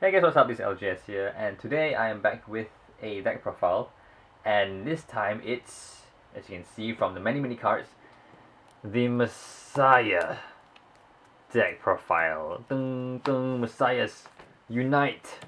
Hey guys, what's up? This is LGS here, and today I am back with a deck profile, and this time it's, as you can see from the many cards, the Messiah deck profile. Dun, dun, Messiahs unite!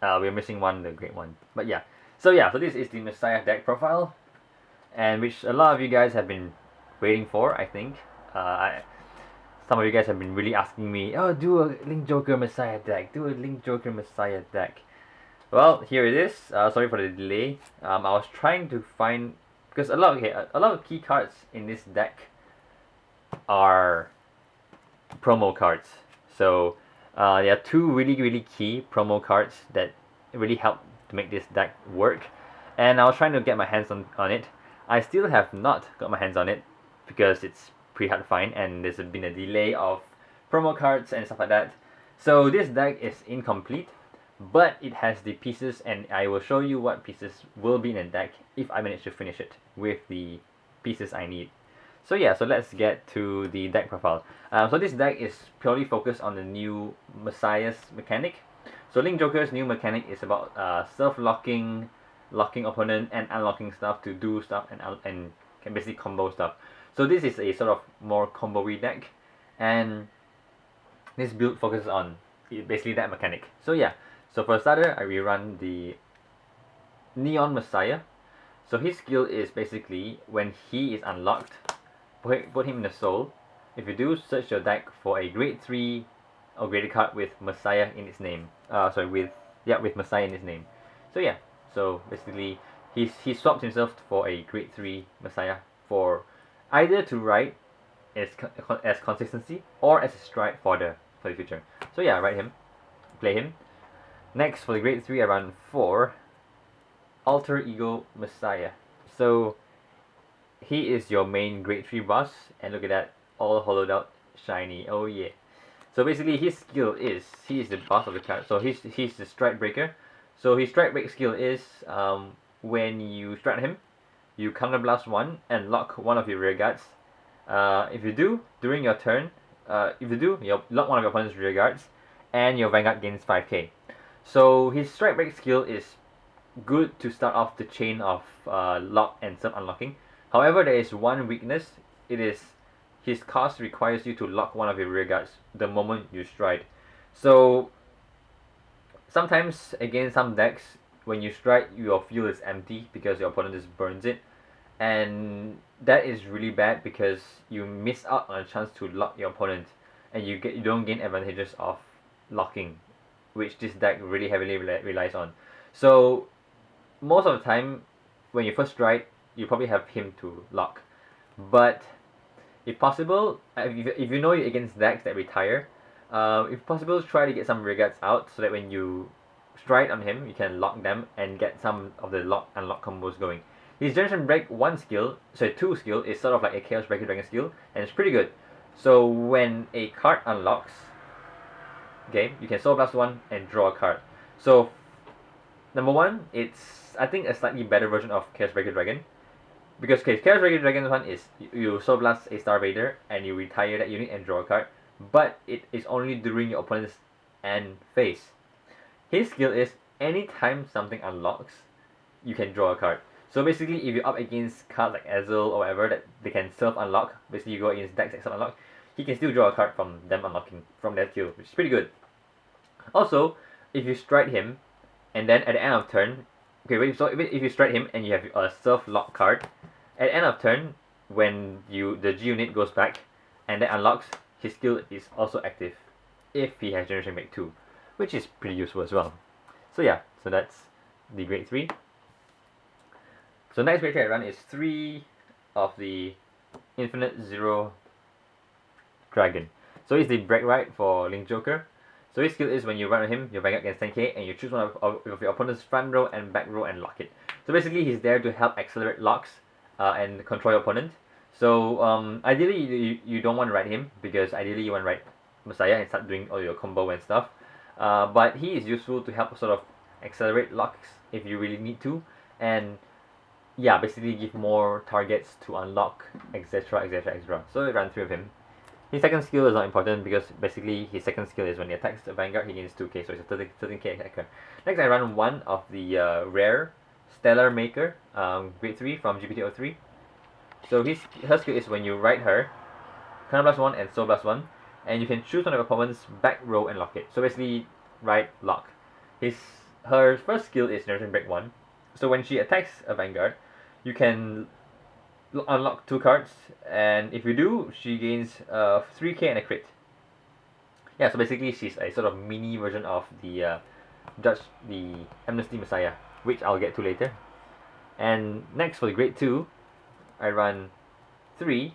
We're missing one, the great one, but yeah. So this is the Messiah deck profile, and which a lot of you guys have been waiting for, I think. Some of you guys have been really asking me, oh, do a Link Joker Messiah deck, do a Link Joker Messiah deck. Well, here it is. Sorry for the delay. I was trying to find, because a lot of key cards in this deck are promo cards. So there are two really key promo cards that really help to make this deck work, and I was trying to get my hands on it. I still have not got my hands on it because it's pretty hard to find, and there's been a delay of promo cards and stuff like that. So this deck is incomplete, but it has the pieces, and I will show you what pieces will be in the deck if I manage to finish it with the pieces I need. So let's get to the deck profile. So this deck is purely focused on the new Messiah's mechanic. So Link Joker's new mechanic is about self-locking, locking opponent, and unlocking stuff to do stuff and can basically combo stuff. So this is a sort of more combo-y deck, and this build focuses on basically that mechanic. So for starter, I rerun the Neon Messiah. So his skill is basically when he is unlocked, put him in the soul. If you do, search your deck for a grade 3 or greater card with Messiah in its name. With Messiah in its name. So basically he swaps himself for a grade 3 Messiah for either to write as consistency or as a strike for the future. So write him, play him. Next, for the grade 3, I run 4 Alter Ego Messiah. So he is your main grade 3 boss, and look at that, all hollowed out, shiny. Oh yeah. So basically his skill is, he is the boss of the card, so he's the strike breaker. So his strike break skill is when you strike him, you counterblast 1 and lock one of your rear guards. If you do, during your turn, you lock one of your opponent's rear guards, and your Vanguard gains 5k. So his strike break skill is good to start off the chain of lock and self-unlocking. However, there is one weakness. It is his cost requires you to lock one of your rear guards the moment you stride. So sometimes against some decks, when you strike, your fuel is empty because your opponent just burns it, and that is really bad because you miss out on a chance to lock your opponent, and you don't gain advantages of locking, which this deck really heavily relies on. So most of the time, when you first strike, you probably have him to lock, but if possible, if you know you're against decks that retire, if possible, try to get some rear guards out so that when you stride on him, you can lock them and get some of the lock-unlock combos going. His Generation Break 2 skill is sort of like a Chaos Breaker Dragon skill, and it's pretty good. So when a card unlocks, okay, you can Soul Blast 1 and draw a card. So number 1, it's I think a slightly better version of Chaos Breaker Dragon, because Chaos Breaker Dragon 1 is you Soul Blast a Star Vader and you retire that unit and draw a card, but it is only during your opponent's end phase. His skill is anytime something unlocks, you can draw a card. So basically, if you're up against cards like Ezel or whatever that they can self-unlock, basically you go against decks that self-unlock, he can still draw a card from them unlocking from their skill, which is pretty good. Also, if you strike him, and then at the end of turn, so if you strike him and you have a self-lock card, at the end of turn, when the G unit goes back and that unlocks, his skill is also active if he has Generation Break 2, which is pretty useful as well. So that's the grade 3. So next grade 3 I run is 3 of the Infinite Zero Dragon. So it's the break right for Link Joker. So his skill is when you run on him, your Vanguard gets 10k, and you choose one of your opponent's front row and back row and lock it. So basically he's there to help accelerate locks and control your opponent. So ideally you don't want to ride him, because ideally you want to ride Messiah and start doing all your combo and stuff. But he is useful to help sort of accelerate locks if you really need to, and basically give more targets to unlock, etc. So I run 3 of him. His second skill is not important because basically his second skill is when he attacks the Vanguard, he gains 2k, so it's a 13k attacker. Next, I run one of the rare Stellar Maker, grade 3 from GPT-03. So her skill is when you ride her, Counter +1 and Soul +1, and you can choose one of your opponent's back row and lock it. So basically, ride, lock. Her first skill is Generation Break 1. So when she attacks a Vanguard, you can unlock 2 cards, and if you do, she gains 3k and a crit. Yeah, so basically she's a sort of mini version of the Amnesty Messiah, which I'll get to later. And next for the grade 2, I run 3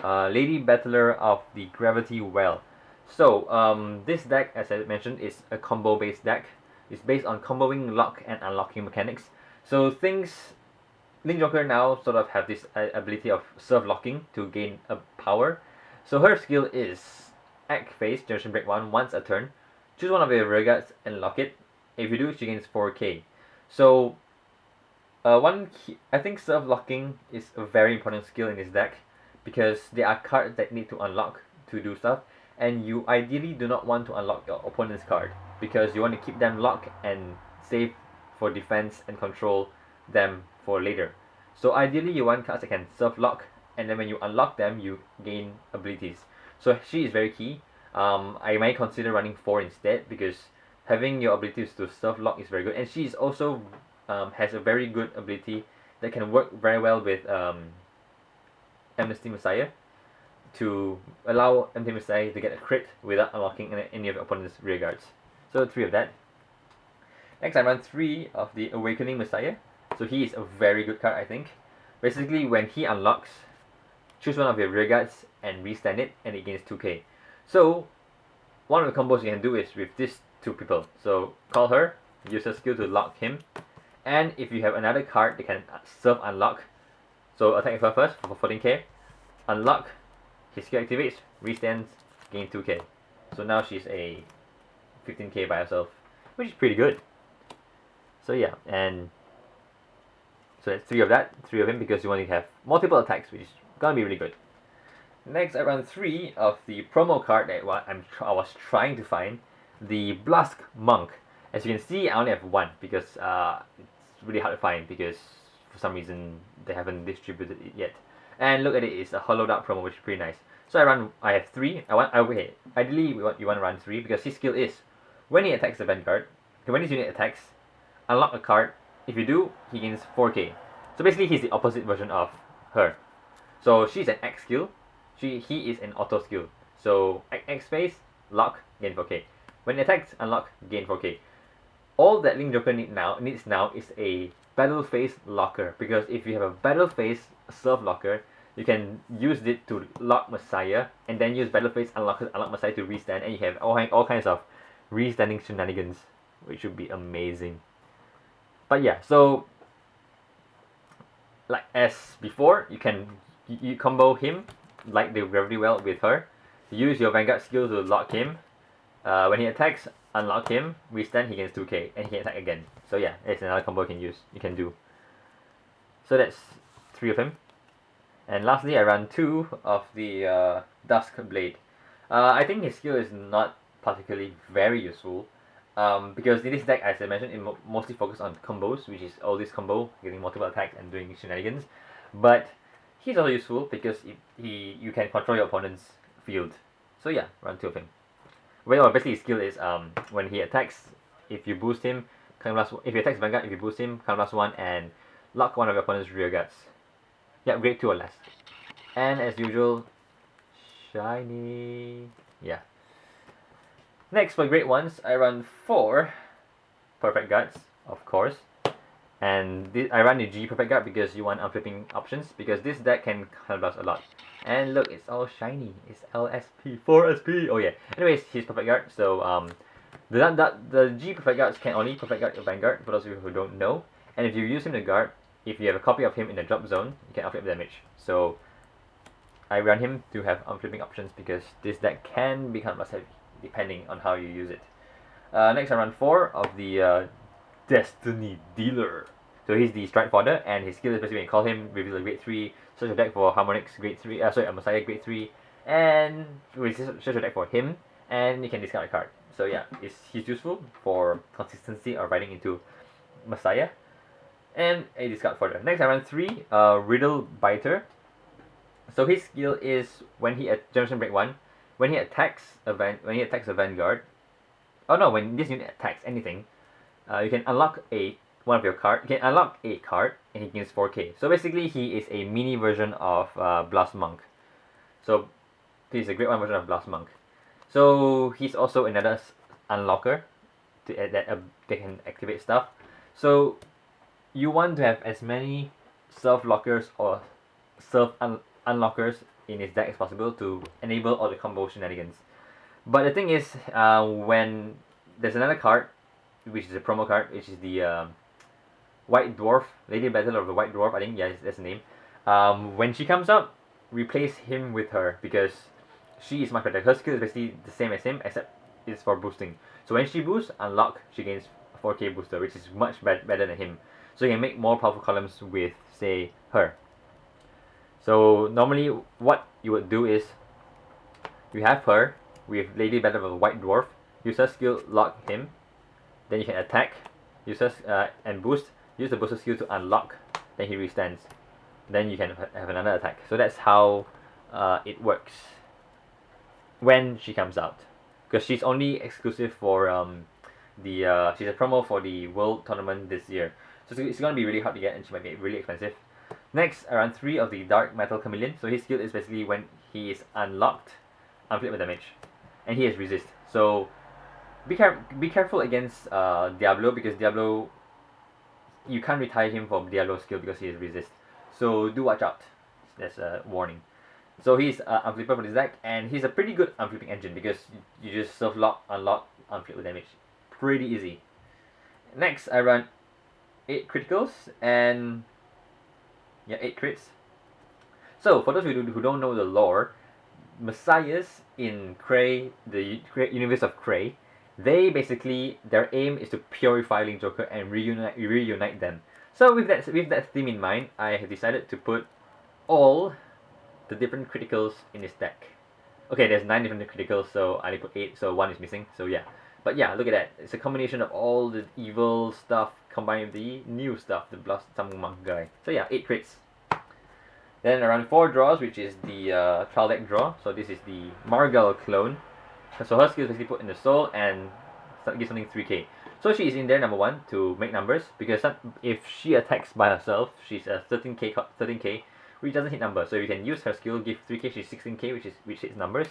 Lady Battler of the Gravity Well. So this deck, as I mentioned, is a combo based deck. It's based on comboing lock and unlocking mechanics. So Link Joker now sort of have this ability of serve locking to gain a power. So her skill is Act Phase, Generation Break 1, once a turn. Choose one of your rearguards and lock it. If you do, she gains 4k. So I think serve locking is a very important skill in this deck, because there are cards that need to unlock to do stuff, and you ideally do not want to unlock your opponent's card, because you want to keep them locked and save for defense and control them for later. So ideally you want cards that can serve lock, and then when you unlock them, you gain abilities. So she is very key. I might consider running 4 instead, because having your abilities to serve lock is very good, and she is also has a very good ability that can work very well with Amnesty Messiah, to allow Amnesty Messiah to get a crit without unlocking any of the opponent's rearguards. So 3 of that. Next, I run 3 of the Awakening Messiah. So he is a very good card, I think. Basically, when he unlocks, choose one of your rearguards and restand it, and it gains 2k. So one of the combos you can do is with these 2 people. So call her, use her skill to lock him, and if you have another card that can serve unlock, so attack her first for 14k, unlock, his skill activates, restands, gain 2k. So now she's a 15k by herself, which is pretty good. So yeah, and so that's 3 of that, 3 of him, because you want to have multiple attacks, which is gonna be really good. Next, I run 3 of the promo card that I was trying to find, the Blusk Monk. As you can see, I only have 1 because it's really hard to find, because for some reason they haven't distributed it yet. And look at it, it's a hollowed out promo, which is pretty nice. So I have 3. Ideally you want to run 3, because his skill is when he attacks the Vanguard, when his unit attacks, unlock a card. If you do, he gains 4k. So basically he's the opposite version of her. So she's an X skill, he is an auto skill. So X phase, lock, gain 4k. When he attacks, unlock, gain 4k. All that Link Joker needs now is a battle phase locker, because if you have a battle phase serve locker, you can use it to lock Messiah, and then use battle phase unlock Messiah to restand, and you have all kinds of restanding shenanigans, which would be amazing. But yeah, so like as before, you combo him like the Gravity Well with her. Use your Vanguard skill to lock him. When he attacks, unlock him, restand, he gains 2k, and he can attack again. So yeah, it's another combo you can do. So that's 3 of him. And lastly, I run 2 of the Dusk Blade. I think his skill is not particularly very useful, because in this deck, as I mentioned, it mostly focuses on combos, which is all this combo, getting multiple attacks and doing shenanigans. But he's also useful because you can control your opponent's field. So yeah, run 2 of him. Well, basically his skill is when he attacks, if you boost him, if he attacks Vanguard, if you boost him, +1 and lock one of your opponent's rearguards. Yeah, grade 2 or less. And as usual, shiny. Yeah. Next, for grade 1s, I run 4 Perfect Guards, of course. And I run the G Perfect Guard because you want unflipping options, because this deck can counterblast a lot. And look, it's all shiny. It's LSP, 4SP. Oh yeah. Anyways, he's Perfect Guard. So the G Perfect Guards can only Perfect Guard your Vanguard, for those of you who don't know. And if you use him to guard, if you have a copy of him in the drop zone, you can unflip damage. So I run him to have unflipping options, because this deck can be counterblast heavy, depending on how you use it. Next, I run 4 of the Destiny Dealer. So he's the Strike Fodder, and his skill is basically when you call him, reveal a grade 3, search your deck for Harmonix grade 3, Messiah grade 3, and we search your deck for him, and you can discard a card. So yeah, he's useful for consistency or riding into Messiah, and a discard for that. Next, I run 3 Riddle Biter. So his skill is when he at Generation Break 1, when he attacks a Vanguard. Oh no, when this unit attacks anything, you can unlock one of your card. You can unlock a card, and he gains 4k. So basically, he is a mini version of Blast Monk. So he's a Grade 1 version of Blast Monk. So he's also another unlocker that they can activate stuff. So you want to have as many self lockers or self unlockers in his deck as possible to enable all the combo shenanigans. But the thing is, when there's another card, which is a promo card, which is the White Dwarf, Lady Battle of the White Dwarf, I think, yeah, that's the name. When she comes up, replace him with her, because she is much better. Her skill is basically the same as him, except it's for boosting. So when she boosts, unlock, she gains 4k booster, which is much better than him. So you can make more powerful columns with, say, her. So normally what you would do is, you have her with Lady Battle of the White Dwarf, use her skill, lock him, then you can attack, use her, and boost, use the booster skill to unlock, then he restands. Then you can have another attack. So that's how it works when she comes out. Because she's only exclusive for she's a promo for the World Tournament this year. So it's going to be really hard to get, and she might be really expensive. Next, I run 3 of the Dark Metal Chameleon. So his skill is basically when he is unlocked, unflip with damage. And he has resist. So be careful against Diablo, because Diablo, you can't retire him from Diablo's skill because he has resist. So do watch out. That's a warning. So he's unflipper for this deck, and he's a pretty good unflipping engine because you just self lock, unlock, unflip with damage. Pretty easy. Next, I run 8 criticals and 8 crits. So for those who don't know the lore, Messiahs in Cray, the universe of Cray, they basically, their aim is to purify Link Joker and reunite them. So with that theme in mind, I have decided to put all the different criticals in this deck. Okay, there's 9 different criticals, so I only put 8, so 1 is missing, so yeah. But yeah, look at that. It's a combination of all the evil stuff combined with the new stuff, the Blast Monk guy. So yeah, 8 crits. Then around 4 draws, which is the trial deck draw. So this is the Margal clone. So her skill is basically put in the soul and give something 3k. So she is in there, number 1, to make numbers, because if she attacks by herself, she's a 13k, which doesn't hit number. So you can use her skill, give 3k, she's 16k, which hits numbers.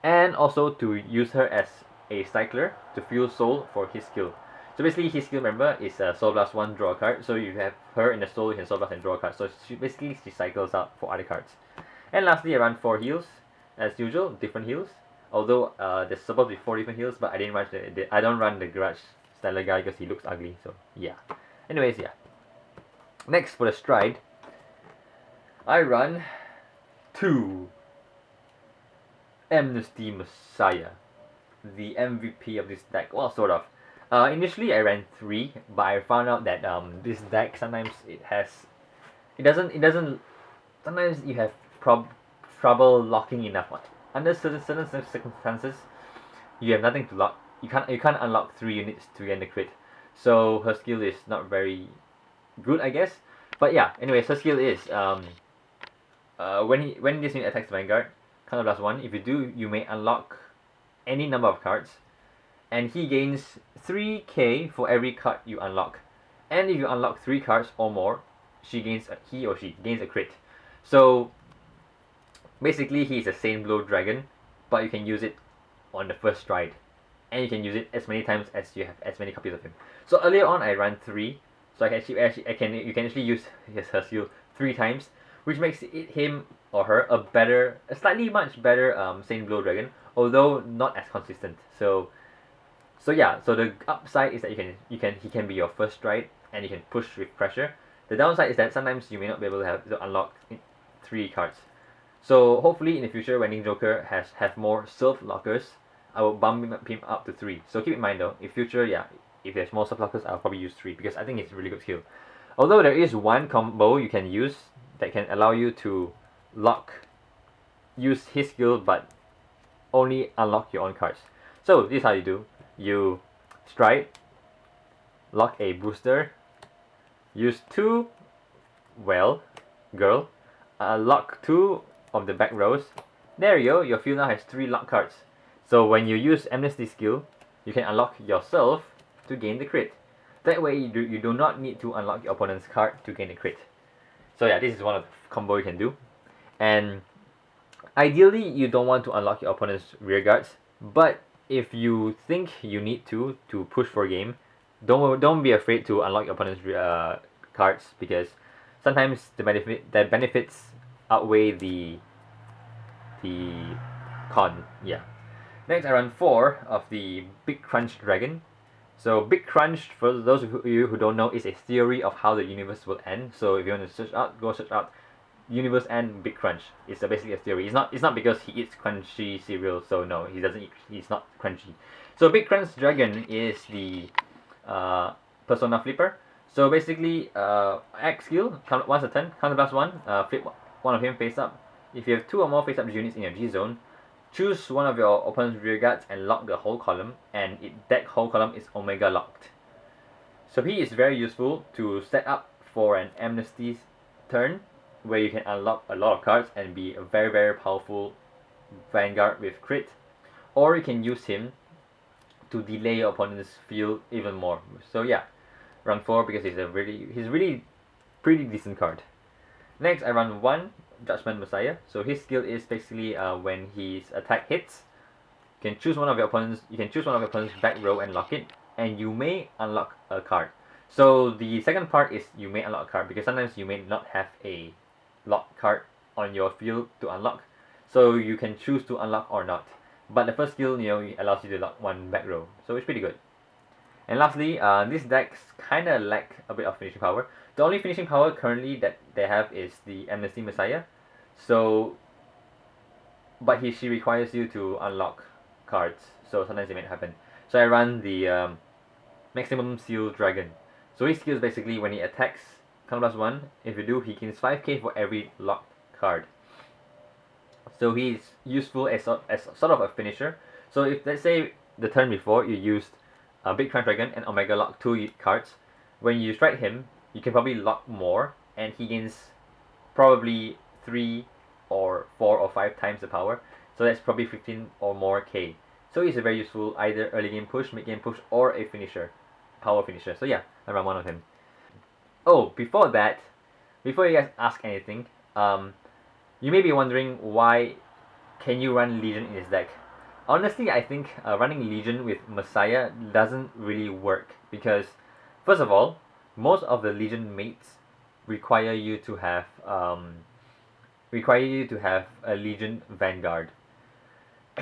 And also to use her as a cycler to fuel soul for his skill. So basically his skill, remember, is Soul Blast 1, draw a card. So you have her in the soul, you can Soul Blast and draw a card. So she cycles out for other cards. And lastly, I run 4 heals, as usual, different heals. Although there's supposed to be 4 different heals, but I didn't run I don't run the Garage Styler guy because he looks ugly. So yeah. Anyways, yeah. Next, for the stride, I run 2 Amnesty Messiah, the MVP of this deck. Well, sort of. Initially I ran 3, but I found out that this deck sometimes it doesn't. Sometimes you have trouble locking enough one. Under certain circumstances, you have nothing to lock. You can't unlock 3 units to get the crit. So her skill is not very good, I guess. But yeah, anyways, her skill is when this unit attacks the Vanguard, counter plus 1. If you do, you may unlock any number of cards, and he gains 3k for every card you unlock. And if you unlock 3 cards or more, he or she gains a crit. So basically, he's a Saint Blow Dragon, but you can use it on the first stride, and you can use it as many times as you have as many copies of him. So earlier on, I ran 3, so you can actually use her skill 3 times, which makes him or her a slightly much better Saint Blow Dragon, although not as consistent. So yeah, so the upside is that he can be your first stride, and you can push with pressure. The downside is that sometimes you may not be able to unlock 3 cards. So hopefully in the future, when Link Joker have more self lockers, I will bump him up to 3. So keep in mind though, if there's more self lockers, I'll probably use 3 because I think it's a really good skill. Although there is one combo you can use that can allow you to lock use his skill but only unlock your own cards. So this is how you do. You stride, lock a booster, use two, well, girl, lock two of the back rows. There you go, your field now has 3 lock cards. So when you use Amnesty skill, you can unlock yourself to gain the crit. That way you do not need to unlock your opponent's card to gain the crit. So yeah, this is one of the combo you can do. And ideally you don't want to unlock your opponent's rear guards, but if you think you need to push for a game, don't be afraid to unlock your opponent's cards, because sometimes the benefits outweigh the con. Yeah. Next, I run 4 of the Big Crunch Dragon. So Big Crunch, for those of you who don't know, is a theory of how the universe will end. So if you want to search out, go search out universe end Big Crunch. It's basically a theory. It's not because he eats crunchy cereal. So no, he doesn't eat. He's not crunchy. So Big Crunch Dragon is the persona flipper. So basically, X skill, once a turn, counter blast 1, flip one of him face up. If you have 2 or more face up units in your G zone, choose one of your opponent's rear guards and lock the whole column, and that whole column is Omega locked. So he is very useful to set up for an Amnesty turn, where you can unlock a lot of cards and be a very, very powerful Vanguard with crit. Or you can use him to delay your opponent's field even more. So yeah, run 4 because he's really pretty decent card. Next, I run 1 Judgment Messiah. So his skill is basically when his attack hits, you can choose one of your opponent's back row and lock it, and you may unlock a card. So the second part is you may unlock a card, because sometimes you may not have a lock card on your field to unlock. So you can choose to unlock or not. But the first skill, allows you to lock 1 back row. So it's pretty good. And lastly, these decks kinda lack a bit of finishing power. The only finishing power currently that they have is the Amnesty Messiah. So, but she requires you to unlock cards. So sometimes it may happen. So I run the Maximum Seal Dragon. So his skill is basically when he attacks, counter plus 1. If you do, he gains 5k for every locked card. So he's useful as sort of a finisher. So if, let's say, the turn before you used Big Crunch Dragon and Omega lock 2 cards, when you strike him, you can probably lock more, and he gains probably 3 or 4 or 5 times the power. So that's probably 15 or more k. So he's a very useful either early game push, mid game push, or a finisher, power finisher. So yeah, I run 1 of him. Oh, before you guys ask anything, you may be wondering why can you run Legion in this deck. Honestly, I think running Legion with Messiah doesn't really work, because first of all, most of the Legion mates require you to have a Legion Vanguard,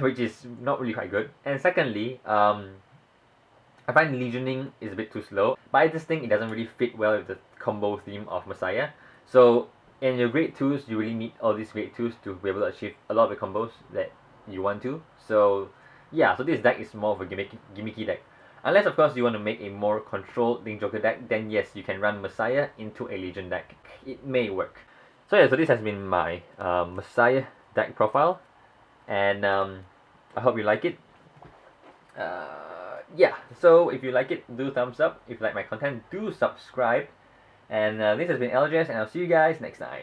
which is not really quite good. And secondly, I find Legioning is a bit too slow, but I just think it doesn't really fit well with the combo theme of Messiah. So in your grade 2s, you really need all these grade 2s to be able to achieve a lot of the combos that you want to. So yeah, so this deck is more of a gimmicky deck. Unless of course you want to make a more controlled Link Joker deck, then yes, you can run Messiah into a Legion deck. It may work. So yeah, so this has been my Messiah deck profile, and I hope you like it. Yeah, so if you like it, do thumbs up. If you like my content, do subscribe. And this has been LJS, and I'll see you guys next time.